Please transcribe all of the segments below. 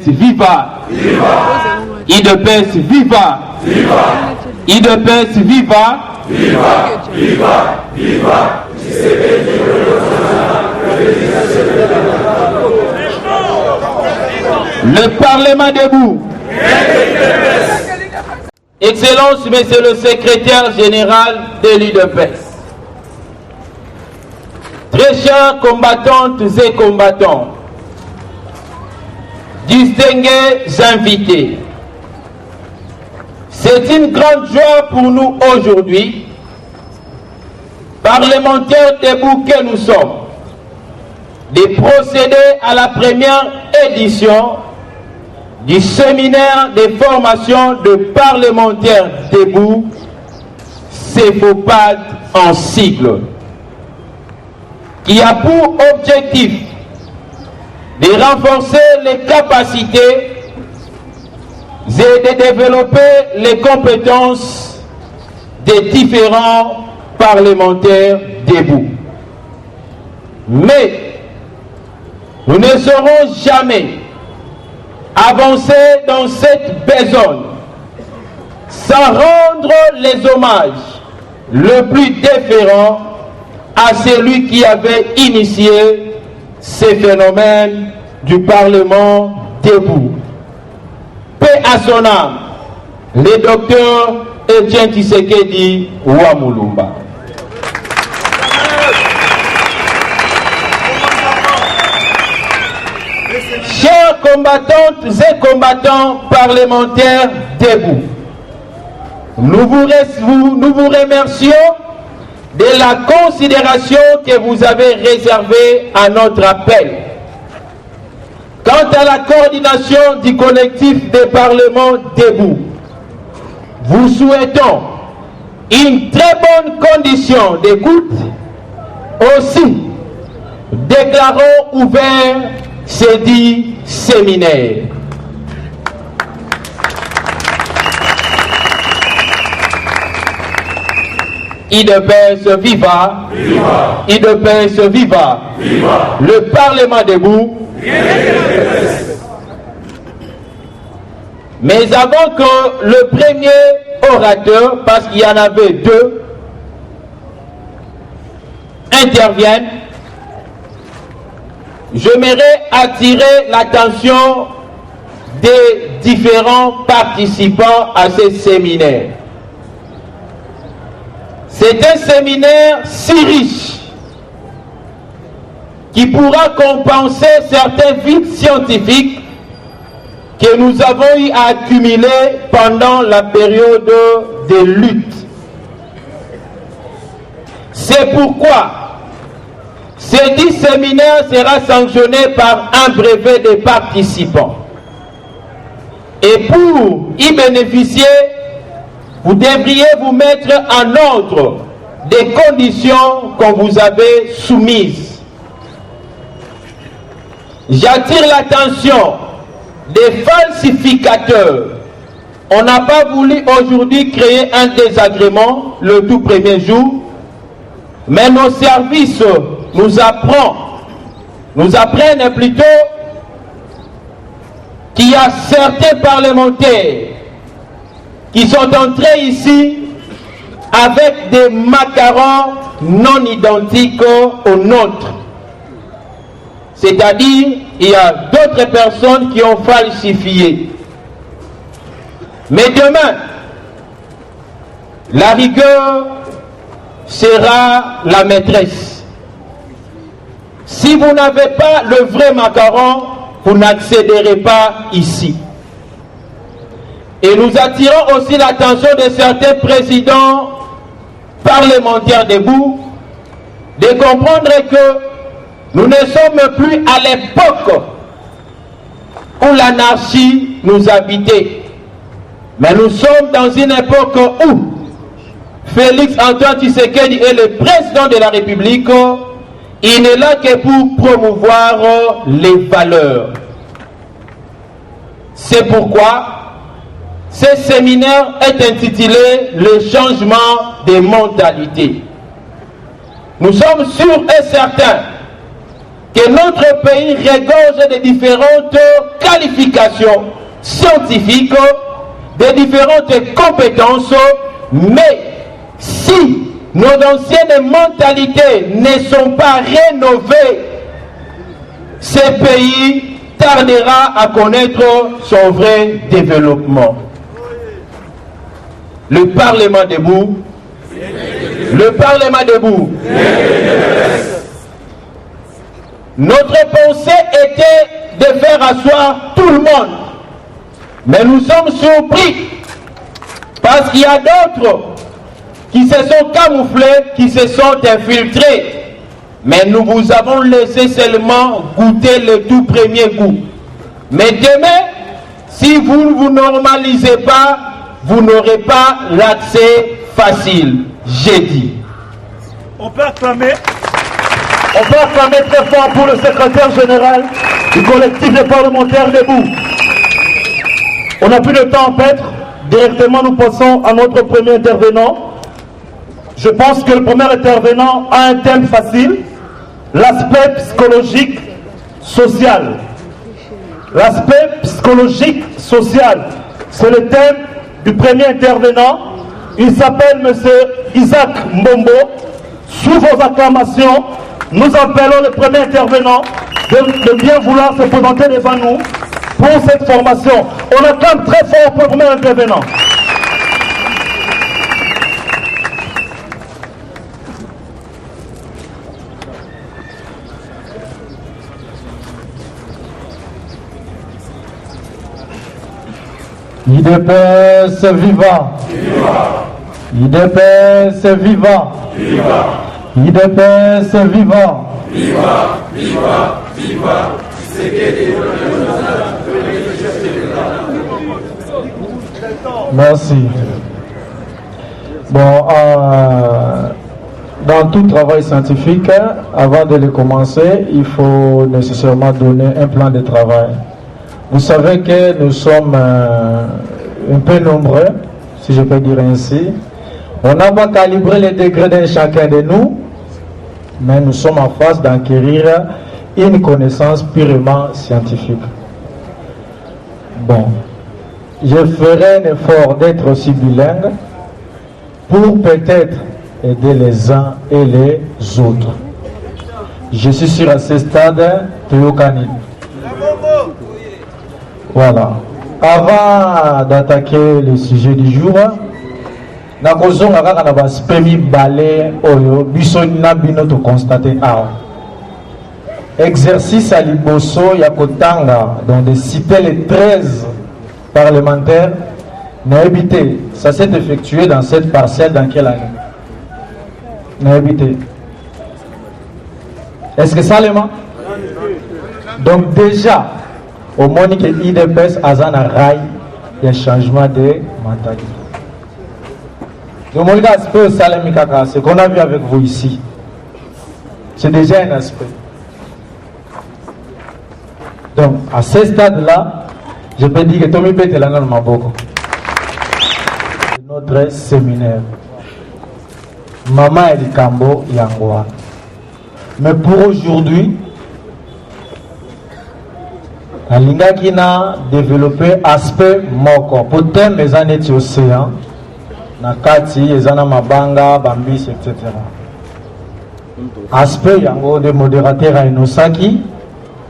Viva! IDPS viva! IDPS viva! Le Parlement debout. Excellence, Monsieur le Secrétaire Général de l'UDPS. Très chers combattantes et combattants, distingués invités, c'est une grande joie pour nous aujourd'hui, parlementaires debout que nous sommes, de procéder à la première édition du séminaire de formation de parlementaires debout, CEFOPAD en sigle, qui a pour objectif de renforcer les capacités et de développer les compétences des différents parlementaires debout. Mais nous ne saurons jamais avancer dans cette besogne sans rendre les hommages le plus déférent à celui qui avait initié ces phénomènes du Parlement debout. Paix à son âme, le docteur Etienne Tshisekedi Wamulumba. Chers combattantes et combattants parlementaires debout, nous vous remercions de la considération que vous avez réservée à notre appel. Quant à la coordination du collectif des parlements debout, vous souhaitons une très bonne condition d'écoute. Aussi, déclarons ouvert ce dit séminaire. IDPS viva, IDPS viva, le Parlement debout. Mais avant que le premier orateur, parce qu'il y en avait deux, intervienne, j'aimerais attirer l'attention des différents participants à ce séminaire. C'est un séminaire si riche qui pourra compenser certains vides scientifiques que nous avons eu à accumuler pendant la période de lutte. C'est pourquoi ce dit séminaire sera sanctionné par un brevet des participants. Et pour y bénéficier, vous devriez vous mettre en ordre des conditions qu'on vous avait soumises. J'attire l'attention des falsificateurs. On n'a pas voulu aujourd'hui créer un désagrément le tout premier jour, mais nos services nous apprennent plutôt qu'il y a certains parlementaires qui sont entrés ici avec des macarons non identiques aux nôtres. C'est-à-dire, il y a d'autres personnes qui ont falsifié. Mais demain, la rigueur sera la maîtresse. Si vous n'avez pas le vrai macaron, vous n'accéderez pas ici. Et nous attirons aussi l'attention de certains présidents parlementaires debout de comprendre que nous ne sommes plus à l'époque où l'anarchie nous habitait. Mais nous sommes dans une époque où Félix Antoine Tshisekedi est le président de la République. Il n'est là que pour promouvoir les valeurs. C'est pourquoi ce séminaire est intitulé « Le changement des mentalités ». Nous sommes sûrs et certains que notre pays regorge de différentes qualifications scientifiques, de différentes compétences, mais si nos anciennes mentalités ne sont pas rénovées, ce pays tardera à connaître son vrai développement. Le Parlement debout. Le Parlement debout. Notre pensée était de faire asseoir tout le monde. Mais nous sommes surpris parce qu'il y a d'autres qui se sont camouflés, qui se sont infiltrés. Mais nous vous avons laissé seulement goûter le tout premier goût. Mais demain, si vous ne vous normalisez pas, vous n'aurez pas l'accès facile. J'ai dit. On peut acclamer très fort pour le secrétaire général du collectif des parlementaires debout. On n'a plus de temps à perdre. Directement, nous passons à notre premier intervenant. Je pense que le premier intervenant a un thème facile, l'aspect psychologique social. L'aspect psychologique social, c'est le thème du premier intervenant. Il s'appelle M. Isaac Mbombo. Sous vos acclamations, nous appelons le premier intervenant de bien vouloir se présenter devant nous pour cette formation. On acclame très fort pour le premier intervenant. IDPS vivant. IDPS vivant. IDPS vivant. Merci. Bon, dans tout travail scientifique, avant de le commencer, il faut nécessairement donner un plan de travail. Vous savez que nous sommes un peu nombreux, si je peux dire ainsi. On n'a pas calibré les degrés de chacun de nous, mais nous sommes en phase d'acquérir une connaissance purement scientifique. Bon, je ferai un effort d'être aussi bilingue pour peut-être aider les uns et les autres. Je suis sûr à ce stade, Théokani. Voilà. Avant d'attaquer le sujet du jour, nakozonga kaka na baspemi balé oyo biso na bino to constater awa. Exercice à liboso ya kotanga donc de citer les 13 parlementaires n'a évité. Ça s'est effectué dans cette parcelle dans quelle année? N'a évité. Est-ce que ça l'élément? Donc déjà au moins que l'IDPS a un rail de changement de mentalité. Donc mon aspect ce qu'on a vu avec vous ici, c'est déjà un aspect. Donc à ce stade-là, je peux dire que Tommy Pete est là dans Maboko. Notre séminaire. Maman Elikambo Yangoa. Mais pour aujourd'hui, Alinga qui a développé aspect moko pour thème les années de océan, nakati les années mabanga, bambis, etc. Aspect yango de modérateur à Inosaki,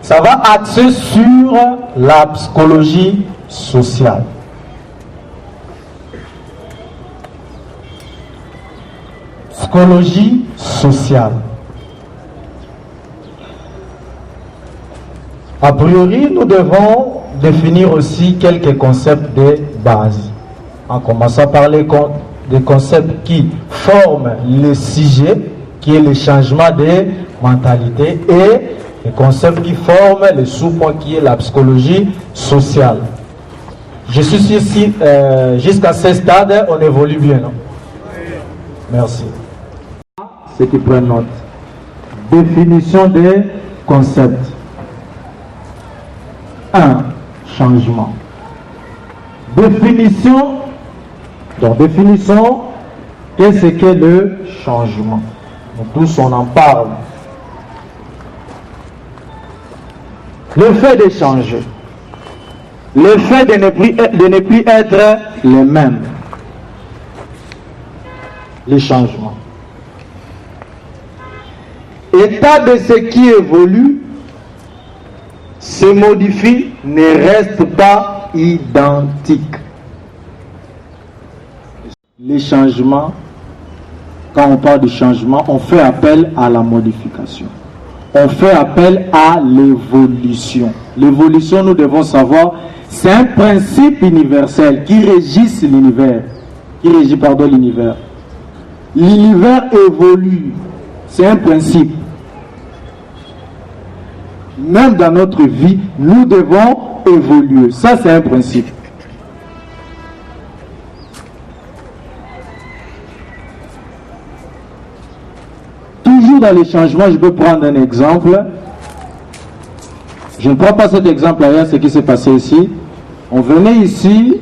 ça va axer sur la psychologie sociale. Psychologie sociale. A priori, nous devons définir aussi quelques concepts de base. En commençant par des concepts qui forment le sujet, qui est le changement de mentalité, et les concepts qui forment le sous-point, qui est la psychologie sociale. Je suis sûr si jusqu'à ce stade, on évolue bien, non? Merci. Ceux qui prennent note. Définition des concepts. 1. Changement. Définition. Donc, définition, qu'est-ce que le changement? Donc, tous on en parle. Le fait de changer, le fait de ne plus être les mêmes, les changements. État de ce qui évolue, se modifie, ne reste pas identique. Les changements, quand on parle de changement, on fait appel à la modification. On fait appel à l'évolution. L'évolution, nous devons savoir, c'est un principe universel qui régit l'univers. L'univers. L'univers évolue. C'est un principe. Même dans notre vie, nous devons évoluer. Ça, c'est un principe. Toujours dans les changements, je peux prendre un exemple. Je ne prends pas cet exemple ailleurs, ce qui s'est passé ici. On venait ici,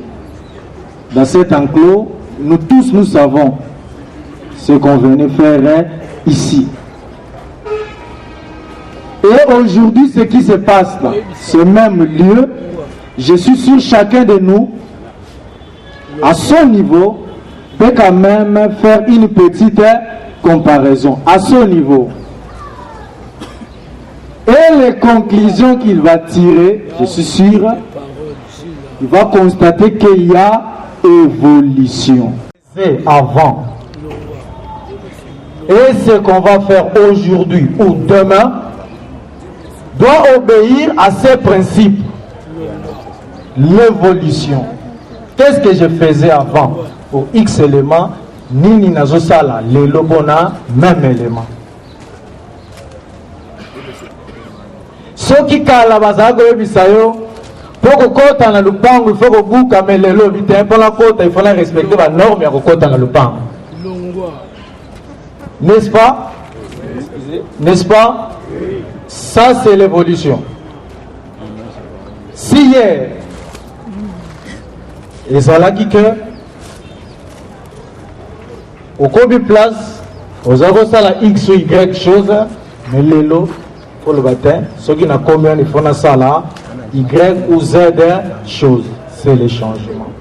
dans cet enclos, nous tous nous savons ce qu'on venait faire ici. Et aujourd'hui, ce qui se passe dans ce même lieu, je suis sûr chacun de nous, à son niveau, peut quand même faire une petite comparaison, à son niveau. Et les conclusions qu'il va tirer, je suis sûr, il va constater qu'il y a évolution. C'est avant. Et ce qu'on va faire aujourd'hui ou demain doit obéir à ces principes. L'évolution. Qu'est-ce que je faisais avant pour X éléments, nini nazosala, les lobona, même élément. Ce qui kala bazago ebisayo, pour que kota na lupango, il faut que buka melelo vite pour la kota, il faut respecter la norme ya kota na lupango. N'est-ce pas? N'est-ce pas? Ça, c'est l'évolution. Si hier, et ça là qui que, au combien de place, aux avons ça la X ou Y chose, mais l'élo, pour le matin, ceux qui n'ont combien, ils font ça là, Y ou Z chose, c'est les changements.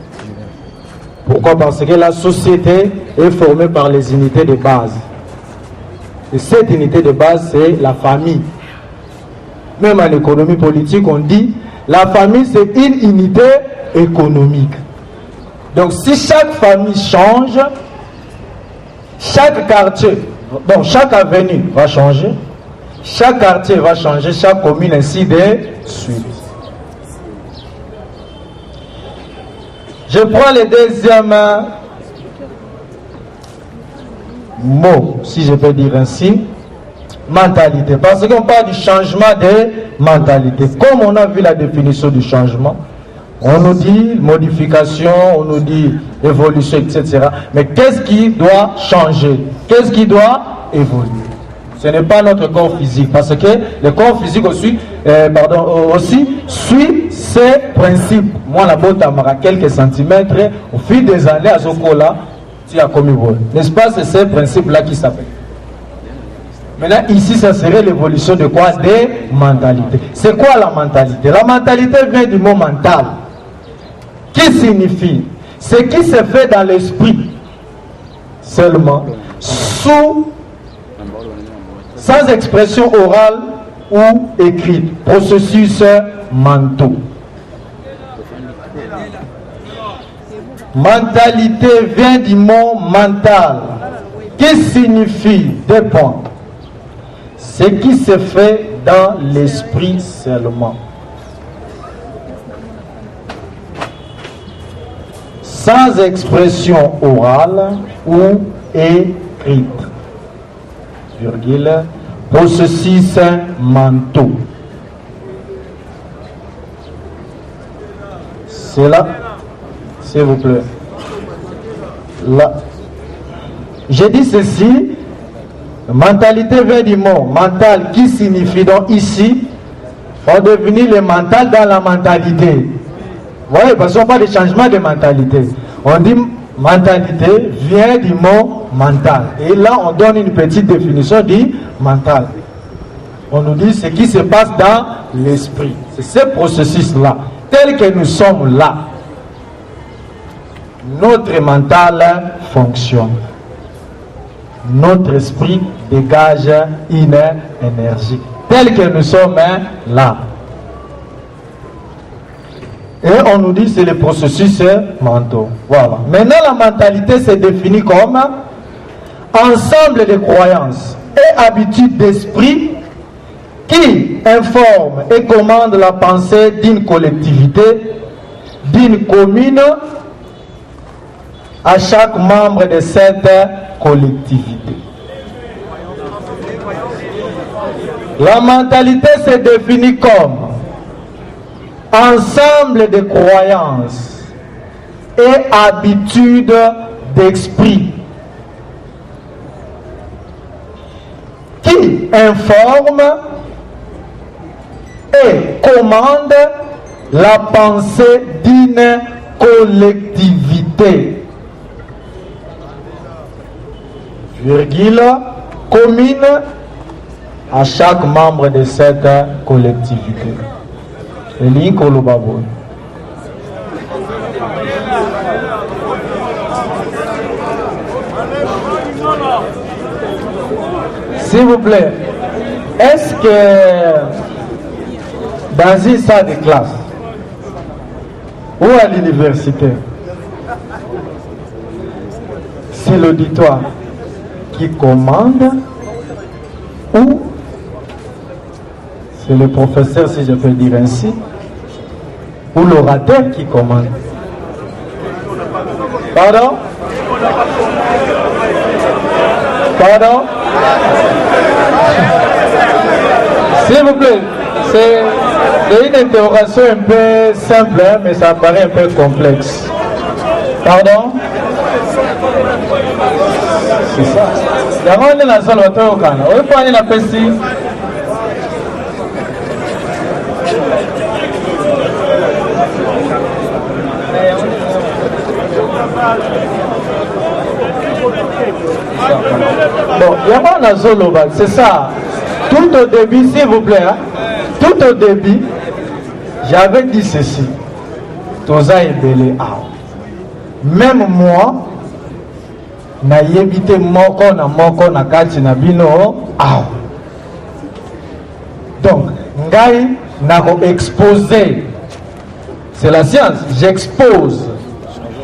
Pourquoi? Parce que la société est formée par les unités de base. Et cette unité de base, c'est la famille. Même en économie politique, on dit la famille, c'est une unité économique. Donc, si chaque famille change, chaque quartier, bon, chaque avenue va changer, chaque quartier va changer, chaque commune, ainsi de suite. Je prends le deuxième mot, si je peux dire ainsi, mentalité. Parce qu'on parle du changement de mentalité. Comme on a vu la définition du changement, on nous dit modification, on nous dit évolution, etc. Mais qu'est-ce qui doit changer? Qu'est-ce qui doit évoluer? Ce n'est pas notre corps physique. Parce que le corps physique aussi, aussi suit ces principes. Moi, la botte à quelques centimètres, au fil des années, à Zokola, tu as commis vol. N'est-ce pas? C'est ces principes-là qui s'appellent. Maintenant, ici, ça serait l'évolution de quoi? Des mentalités. C'est quoi la mentalité? La mentalité vient du mot mental. Qui signifie ce qui se fait dans l'esprit seulement, sans expression orale ou écrite. Processus mentaux. Mentalité vient du mot mental. Qui signifie deux points. Ce qui se fait dans l'esprit seulement. Sans expression orale ou écrite. Virgule. Processus mentaux. C'est là, s'il vous plaît. Là. J'ai dit ceci. Mentalité vient du mot mental qui signifie donc ici, on devenir le mental dans la mentalité. Vous voyez, parce qu'on parle de changement de mentalité. On dit mentalité vient du mot mental. Et là, on donne une petite définition du mental. On nous dit ce qui se passe dans l'esprit. C'est ce processus-là. Tel que nous sommes là, notre mental fonctionne. Notre esprit dégage une énergie. Tel que nous sommes là. Et on nous dit que c'est le processus mental. Voilà. Maintenant, la mentalité se définit comme ensemble de croyances et habitudes d'esprit qui informent et commandent la pensée d'une collectivité, d'une commune, à chaque membre de cette collectivité. La mentalité se définit comme ensemble de croyances et habitudes d'esprit qui informent et commandent la pensée d'une collectivité. Virgule, commune à chaque membre de cette collectivité. S'il vous plaît, est-ce que dans une salle de classe ou à l'université, c'est l'auditoire qui commande ou c'est le professeur, si je peux dire ainsi, ou l'orateur qui commande? Pardon? Pardon? S'il vous plaît, c'est une interrogation un peu simple, hein, mais ça paraît un peu complexe. Pardon? C'est ça. D'abord, on est dans la salle au Ghana. On peut aller la pessie. Bon, il y a pas dans Zoloba, c'est ça. Tout au début, s'il vous plaît, hein, tout au début, j'avais dit ceci. Toza et Belé. Même moi, na yebite moko na kati na bino aw. Donc, ngai na ko exposer. C'est la science, j'expose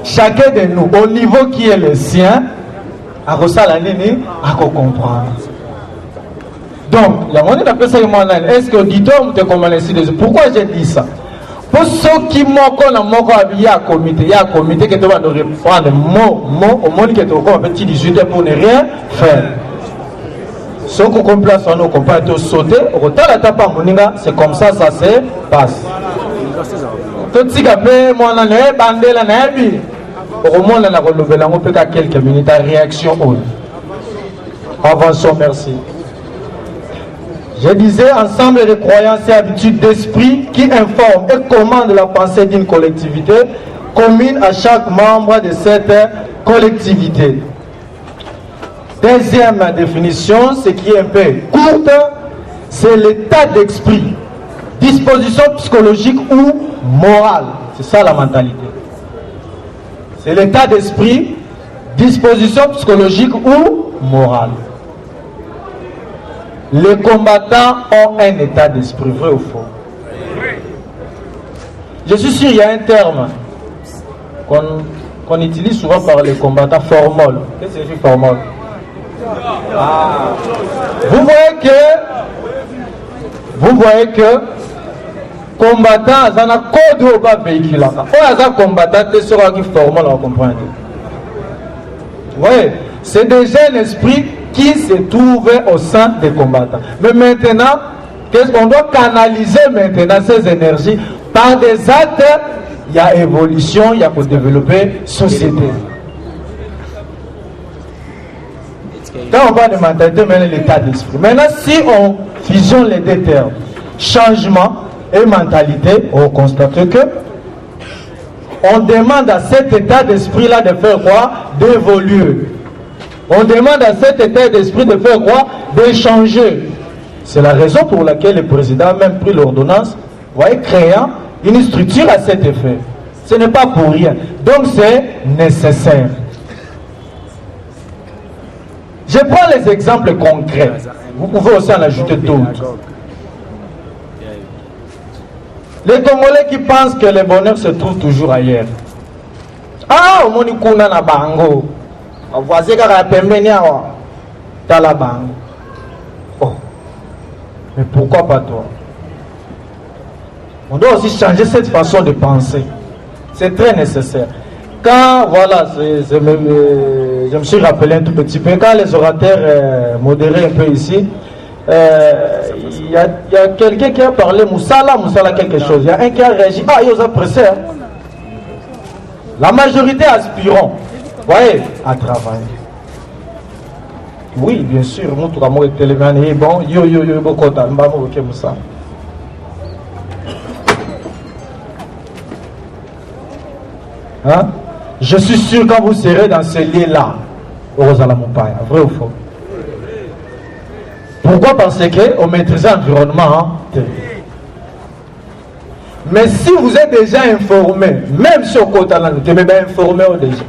chacun de nous au niveau qui est le sien à la nini à comprendre. Donc, il y a mon est-ce que l'auditeur me comment pourquoi j'ai dit ça? Pour ceux qui il y a un comité qui doit reprendre au monde qui est au petit 18 pour ne rien faire. Ceux qui complacent on peut sauter, c'est comme ça se passe. Tout ce qui a fait, moi, on a bandé la nabi. Au monde, on a renouvelé, on peut qu'à quelques minutes à réaction. Avançons, merci. Je disais, ensemble de croyances et habitudes d'esprit qui informent et commandent la pensée d'une collectivité commune à chaque membre de cette collectivité. Deuxième définition, ce qui est un peu courte, c'est l'état d'esprit, disposition psychologique ou morale. C'est ça la mentalité. C'est l'état d'esprit, disposition psychologique ou morale. Les combattants ont un état d'esprit, vrai ou faux? Je suis sûr qu'il y a un terme qu'on utilise souvent par les combattants, formol. Qu'est-ce que c'est formol? Vous voyez que combattant, ça n'a code au bas véhicule. Oh, combattant, c'est ce qui formol, on comprend. Oui, c'est déjà un esprit qui se trouve au sein des combattants. Mais maintenant, qu'est-ce qu'on doit canaliser maintenant ces énergies par des actes? Il y a évolution, il y a pour développer société. Quand on parle de mentalité, maintenant l'état d'esprit. Maintenant, si on fusionne les deux termes, changement et mentalité, on constate que on demande à cet état d'esprit-là de faire quoi? D'évoluer. On demande à cet état d'esprit de faire quoi? De changer. C'est la raison pour laquelle le président a même pris l'ordonnance, voyez, créant une structure à cet effet. Ce n'est pas pour rien. Donc c'est nécessaire. Je prends les exemples concrets. Vous pouvez aussi en ajouter d'autres. Les Congolais qui pensent que le bonheur se trouve toujours ailleurs. Ah, au moni kuna na bango. Voici kaka pembeni awa. Tala bango. Oh. Mais pourquoi pas toi? On doit aussi changer cette façon de penser. C'est très nécessaire. Quand, voilà, je me suis rappelé un tout petit peu, quand les orateurs modéraient un peu ici, il y a quelqu'un qui a parlé, Moussala quelque chose. Il y a un qui a réagi, ah, ils ont pressé. Hein. La majorité aspirant, voyez, à travailler. Oui, bien sûr, moi, tout le monde est télémané, bon, beaucoup de temps, hein? Je suis sûr quand vous serez dans ce lieu-là, Rosala Moupaya, vrai ou faux? Pourquoi? Parce qu'on maîtrise l'environnement. Hein? Mais si vous êtes déjà informé, même sur Kotala, vous êtes bien informé déjà.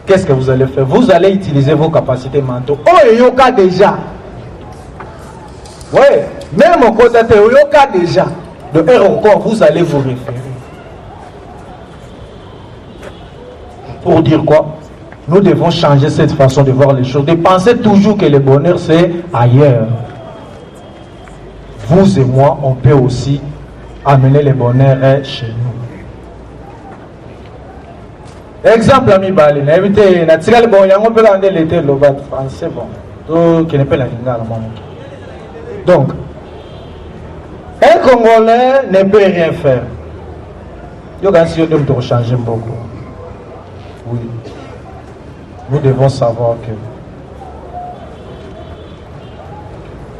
Qu'est-ce que vous allez faire? Vous allez utiliser vos capacités mentales. Oh, il y a déjà. Oui, même au côté de Yoka déjà. De R encore, vous allez vous référer. Pour dire quoi? Nous devons changer cette façon de voir les choses. De penser toujours que le bonheur c'est ailleurs. Vous et moi, on peut aussi amener le bonheur chez nous. Exemple, ami Bali, invité, Natsigal bon, on peut l'amener l'été, le bas français, bon. Qui n'est pas la lingala, donc, un Congolais ne peut rien faire. Il y a un changer beaucoup. Oui. Nous devons savoir que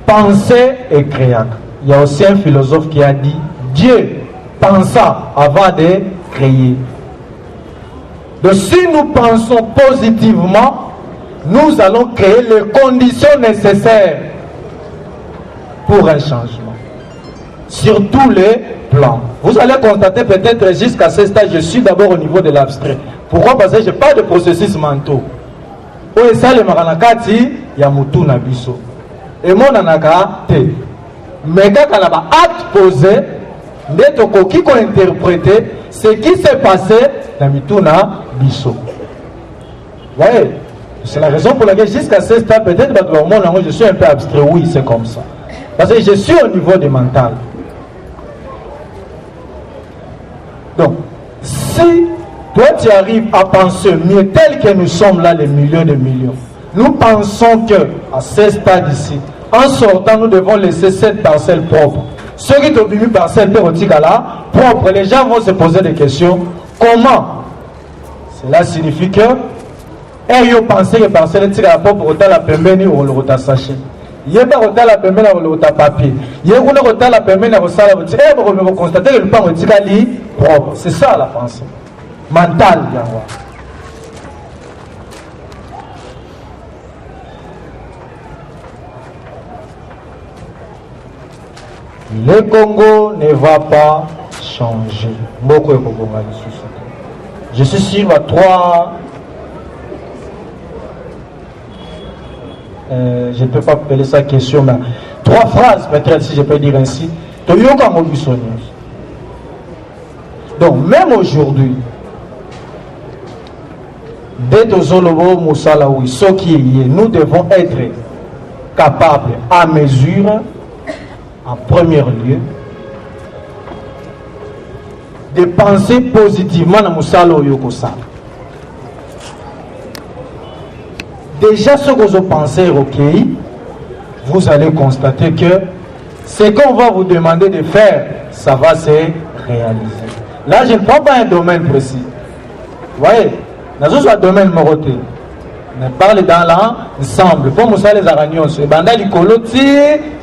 penser est créateur. Il y a aussi un philosophe qui a dit Dieu pensa avant de créer. Donc si nous pensons positivement, nous allons créer les conditions nécessaires pour un changement. Sur tous les plans. Vous allez constater peut-être jusqu'à ce stade, je suis d'abord au niveau de l'abstrait. Pourquoi? Parce que je n'ai pas de processus mentaux. Et ça, le maranakati, il y a mutu na biso. Et mon anaka, te. Mais quand on a acte posé, netoko qui qu'on interprété ce qui s'est passé dans mituna biso. Ouais. C'est la raison pour laquelle jusqu'à ce stade, peut-être que je suis un peu abstrait. Oui, c'est comme ça. Parce que je suis au niveau du mental. Donc, si toi tu arrives à penser mieux tel que nous sommes là, les millions de millions, nous pensons que à ce stade ici, en sortant, nous devons laisser cette parcelle propre. Ceux qui ont vu parcelle là, propre, les gens vont se poser des questions. Comment? Cela signifie que ils ont pensé que parcelle propre autant la pembeni ou le sachet. Il y a pas autant la pembeni ou le papier. Il y a autant la pembeni ou le salle. Vous constatez que le pan est propre. C'est ça la pensée. Mental. Le Congo ne va pas changer. Je suis sûr à trois. Je ne peux pas appeler ça question, mais trois phrases, peut-être si je peux dire ainsi. Donc, même aujourd'hui, dès nous devons être capables, à mesure, en premier lieu, de penser positivement à Moussala Yokosala. Déjà, ce que vous pensez, ok, vous allez constater que ce qu'on va vous demander de faire, ça va se réaliser. Là, je ne prends pas un domaine précis. Vous voyez, dans un domaine moroté, on parle dans l'ensemble. Pour Moussa les Aragnos, et Banda du Koloti,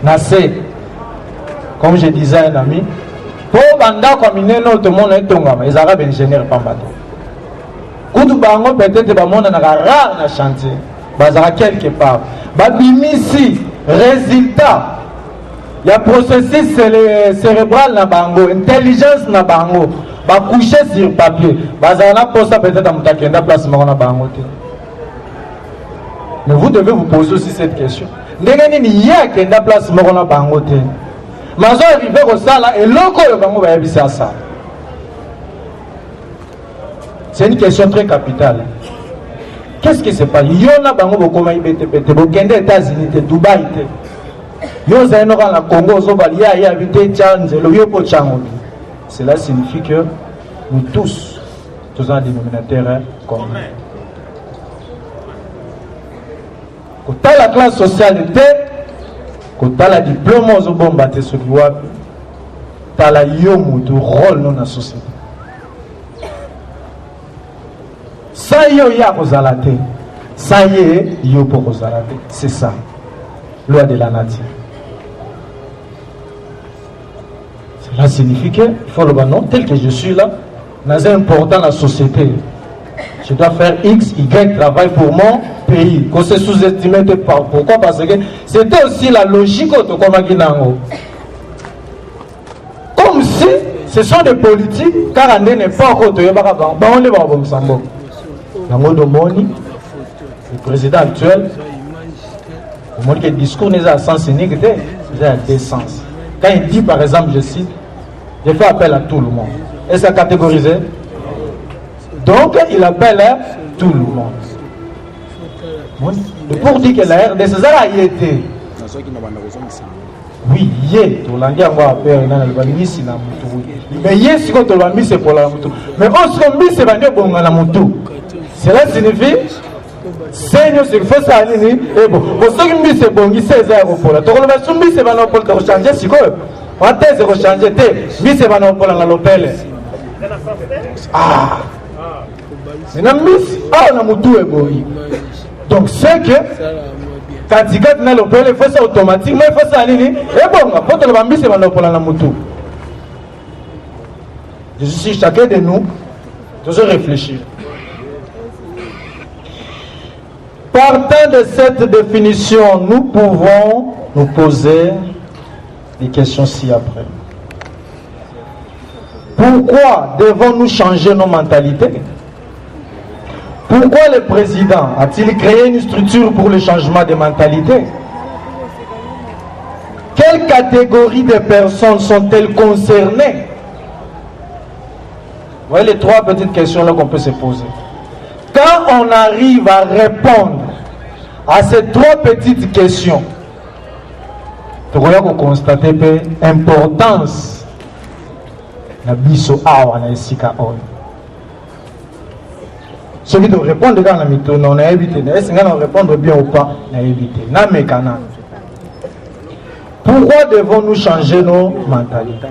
Nassé. Comme je disais à un ami, pour Banda comme il est tout le monde est tombé, les Arabes ingénieurs pas bateau. Quand Bango peut-être le monde n'a rare na chantier, bazara quelque part. Babimisi résultat, il y a processus cérébral na bango, intelligence na bango, ba coucher sur papier, bazana posa peut-être à mutakenda place na bango te. Mais vous devez vous poser aussi cette question. Ndenge ni ya kenda place na bango te. Mazo arrivé au sala et loko yo bango ba yebisa ça. C'est une question très capitale. Qu'est-ce qui se passe? Yona bango bokoma ibete bete bokende États-Unis te Dubaï te. Yo zaino la Congo zo balia ya habité Tchanze lo yo po Tchango. Cela signifie que nous tous un dénominateur commun. Quand la classe sociale était, quand la diplôme aux bombes te ce qui wa ta la yomu du rôle dans la société. Ça y est, ça y est, c'est ça, loi de la nature. Cela signifie qu'il faut le non, tel que je suis là, c'est important dans la société. Je dois faire X, Y travail pour mon pays. Qu'on se sous-estime pas. Pourquoi? Parce que c'était aussi la logique de Komaginango. Comme si ce sont des politiques, car on n'est pas encore de Yabarabang, on les va au Sambo. Le président actuel, le discours n'est pas à sens unique, il a deux sens. Quand il dit par exemple, je cite, je fais appel à tout le monde. Et c'est catégorisé. Donc il appelle tout le monde. Et pour dire que la RDC a été. Oui, mais c'est pour la moto. Mais on se dit c'est la moto. Cela signifie Seigneur, c'est que faut ça aller. Et bon, pour ceux qui c'est bon, ils c'est aéroport. Donc on va soumis c'est pas pour le changer si quoi. On t'a c'est changer te. Mi c'est pas pour la l'hôtel. Ah. Maintenant miss on a moto et bon. Donc c'est que quand tu gagnes dans l'hôtel, il faut ça automatiquement, il faut ça aller. Et bon, pour te le mi c'est pas pour la moto. Je suis chacun de nous toujours réfléchir. Partant de cette définition, nous pouvons nous poser des questions ci-après. Pourquoi devons-nous changer nos mentalités? Pourquoi le président a-t-il créé une structure pour le changement des mentalités? Quelles catégories de personnes sont-elles concernées? Vous voyez les trois petites questions là qu'on peut se poser. Quand on arrive à répondre à ces trois petites questions, vous constatez l'importance de biso awa na esika on. Celui de répondre dans la mytho, on a évité. Est-ce qu'on va répondre bien ou pas? On a évité. Pourquoi devons-nous changer nos mentalités?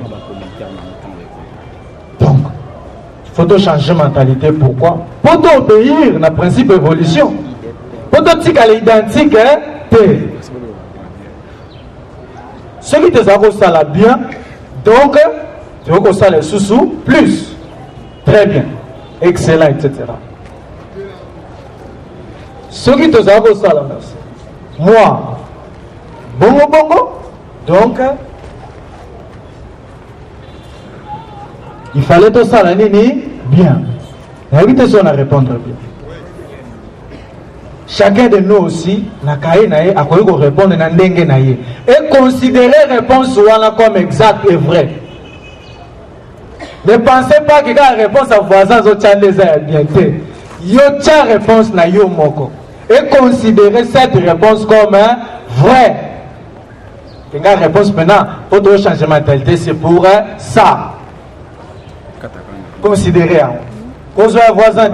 Donc, il faut changer de mentalité. Pourquoi? Pour obéir à principe d'évolution. Pour dire qu'elle est identique, ce qui te savent ça bien, donc, tu veux que ça les sous-sous, plus. Très bien. Excellent, etc. Ce qui te savent ça là, merci. Moi, bongo bongo, donc, il fallait tout ça là, nini, bien. Invitez ça à répondre bien. Chacun de nous aussi, na kaye na ye, a répondre na ndenge na ye. Et considérer réponse comme exact et vrai. Ne pensez pas que la réponse à voisin zotia les a bien fait. Yo tia réponse na yo moko. Et considérer cette réponse comme vraie. La réponse maintenant, pour changer de mentalité, c'est pour ça. Considérez. Cause un voisin.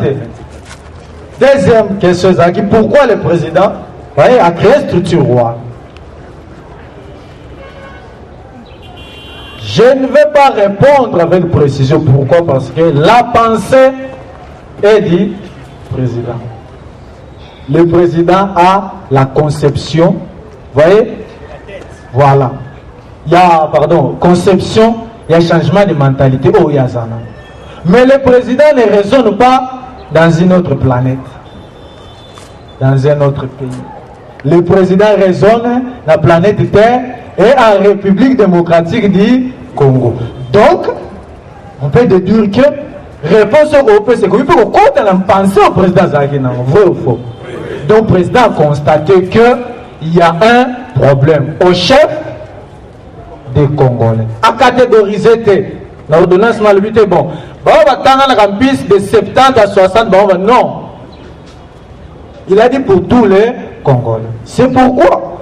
Deuxième question, pourquoi le président a créé structure roi? Je ne vais pas répondre avec précision. Pourquoi? Parce que la pensée est du président. Le président a la conception. Vous voyez? Voilà. Il y a, conception, il y a changement de mentalité. Oh, il y a ça. Mais le président ne raisonne pas dans une autre planète, dans un autre pays. le président raisonne la planète Terre et en République démocratique du Congo. Donc, on peut déduire que réponse au PCC, il faut qu'on compte la pensée au président Zagina, vrai ou faux. Donc, le président a constaté qu'il y a un problème au chef des Congolais. À catégoriser, l'ordonnance m'a dit bon, on va attendre la piste de 70 à 60, non. Il a dit pour tous les Congolais. C'est pourquoi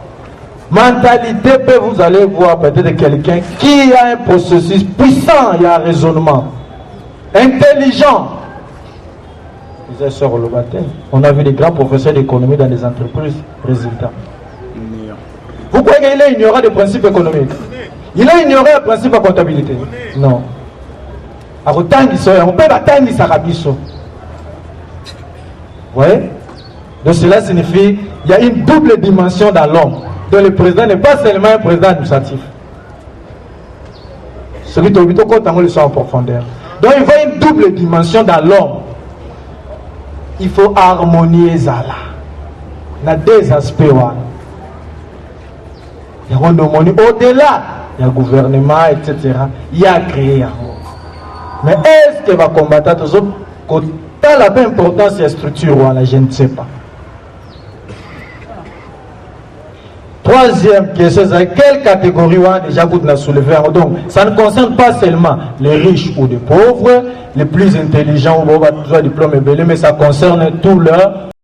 mentalité peut, vous allez voir peut-être quelqu'un qui a un processus puissant, il y a un raisonnement intelligent. On a vu des grands professeurs d'économie dans des entreprises. Résultat. Vous croyez qu'il est ignorant des principes économiques? Il a ignoré le principe de comptabilité? Non. On peut attendre Sarabiso. Vous voyez? Donc cela signifie qu'il y a une double dimension dans l'homme. Donc le président n'est pas seulement un président administratif. Celui qui est le son en profondeur. Donc il voit une double dimension dans l'homme. Il faut harmonier ça là. Il y a deux aspects. Il y a au-delà, il y a gouvernement, etc. Il y a créé. Mais est-ce que va combattre tous autres? Quand la même importance de la structure, je ne sais pas. Troisième question, c'est quelle catégorie on a déjà soulevé? Donc, ça ne concerne pas seulement les riches ou les pauvres, les plus intelligents ou les diplômes, mais ça concerne tout leur